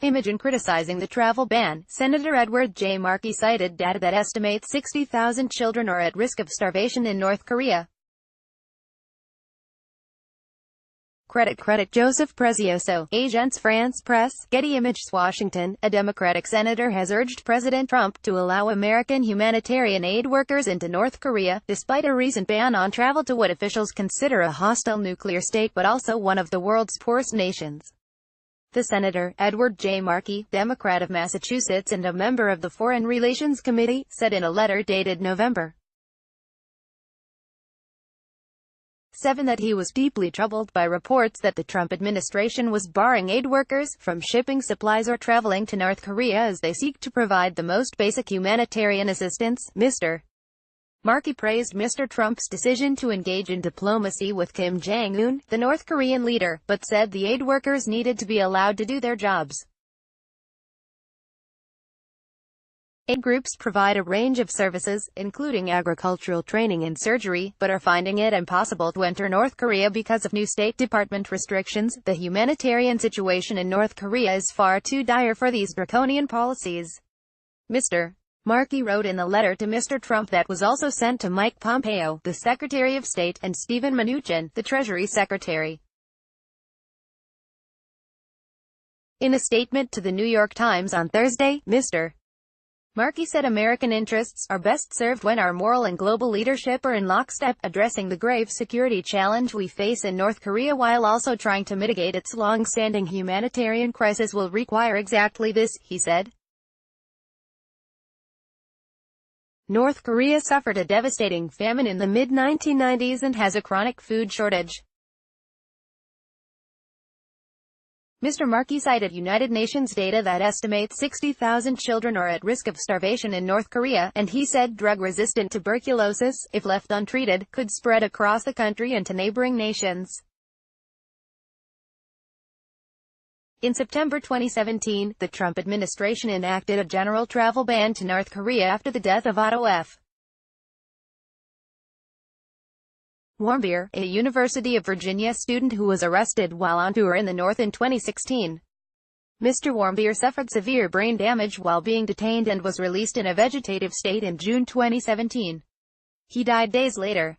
ImageIn criticizing the travel ban. Senator Edward J. Markey cited data that estimates 60,000 children are at risk of starvation in North Korea. CreditCreditJoseph Prezioso, Agence France-Presse, Getty ImagesWASHINGTON. A Democratic senator has urged President Trump to allow American humanitarian aid workers into North Korea, despite a recent ban on travel to what officials consider a hostile nuclear state but also one of the world's poorest nations. The senator, Edward J. Markey, Democrat of Massachusetts and a member of the Foreign Relations Committee, said in a letter dated November 7 that he was deeply troubled by reports that the Trump administration was barring aid workers from shipping supplies or traveling to North Korea as they seek to provide the most basic humanitarian assistance. Mr. Markey praised Mr. Trump's decision to engage in diplomacy with Kim Jong-un, the North Korean leader, but said the aid workers needed to be allowed to do their jobs. Aid groups provide a range of services, including agricultural training and surgery, but are finding it impossible to enter North Korea because of new State Department restrictions. The humanitarian situation in North Korea is far too dire for these draconian policies. Mr. Markey wrote in the letter to Mr. Trump that was also sent to Mike Pompeo, the Secretary of State, and Steven Mnuchin, the Treasury Secretary. In a statement to the New York Times on Thursday, Mr. Markey said American interests are best served when our moral and global leadership are in lockstep, addressing the grave security challenge we face in North Korea while also trying to mitigate its long-standing humanitarian crisis will require exactly this, he said. North Korea suffered a devastating famine in the mid-1990s and has a chronic food shortage. Mr. Markey cited United Nations data that estimates 60,000 children are at risk of starvation in North Korea, and he said drug-resistant tuberculosis, if left untreated, could spread across the country and to neighboring nations. In September 2017, the Trump administration enacted a general travel ban to North Korea after the death of Otto F. Warmbier, a University of Virginia student who was arrested while on tour in the North in 2016. Mr. Warmbier suffered severe brain damage while being detained and was released in a vegetative state in June 2017. He died days later.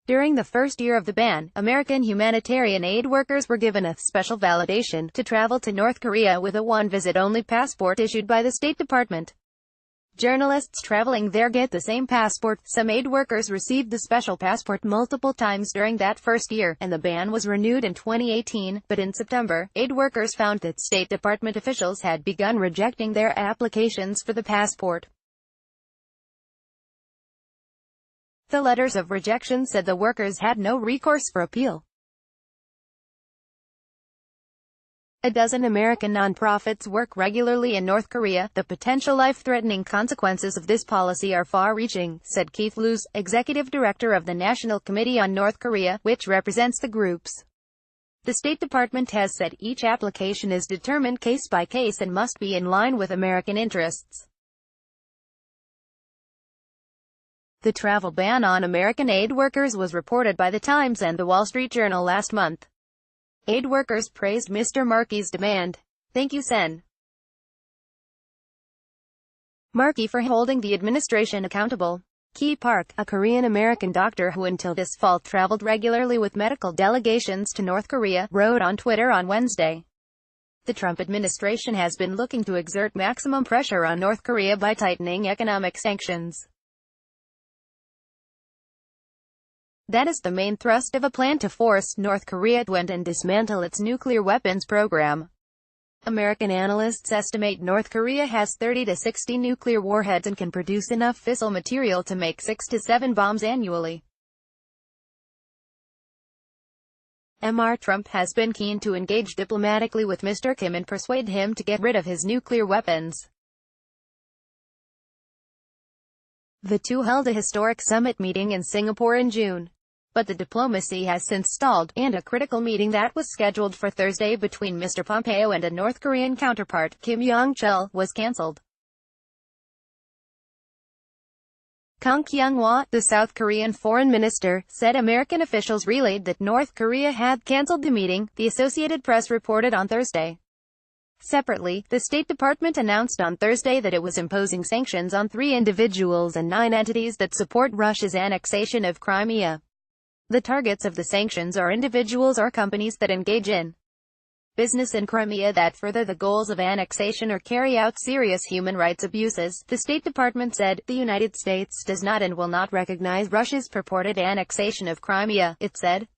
During the first year of the ban, American humanitarian aid workers were given a special validation to travel to North Korea with a one-visit-only passport issued by the State Department. Journalists traveling there get the same passport. Some aid workers received the special passport multiple times during that first year, and the ban was renewed in 2018, but in September, aid workers found that State Department officials had begun rejecting their applications for the passport. The letters of rejection said the workers had no recourse for appeal. A dozen American nonprofits work regularly in North Korea. The potential life-threatening consequences of this policy are far-reaching, said Keith Luce, executive director of the National Committee on North Korea, which represents the groups. The State Department has said each application is determined case by case and must be in line with American interests. The travel ban on American aid workers was reported by The Times and The Wall Street Journal last month. Aid workers praised Mr. Markey's demand. Thank you, Sen. Markey, for holding the administration accountable. Ki Park, a Korean-American doctor who until this fall traveled regularly with medical delegations to North Korea, wrote on Twitter on Wednesday. The Trump administration has been looking to exert maximum pressure on North Korea by tightening economic sanctions. That is the main thrust of a plan to force North Korea to end and dismantle its nuclear weapons program. American analysts estimate North Korea has 30 to 60 nuclear warheads and can produce enough fissile material to make 6 to 7 bombs annually. Mr. Trump has been keen to engage diplomatically with Mr. Kim and persuade him to get rid of his nuclear weapons. The two held a historic summit meeting in Singapore in June. But the diplomacy has since stalled, and a critical meeting that was scheduled for Thursday between Mr. Pompeo and a North Korean counterpart, Kim Yong-chul, was cancelled. Kang Kyung-hwa, the South Korean foreign minister, said American officials relayed that North Korea had canceled the meeting, the Associated Press reported on Thursday. Separately, the State Department announced on Thursday that it was imposing sanctions on 3 individuals and 9 entities that support Russia's annexation of Crimea. The targets of the sanctions are individuals or companies that engage in business in Crimea that further the goals of annexation or carry out serious human rights abuses, the State Department said. The United States does not and will not recognize Russia's purported annexation of Crimea, it said.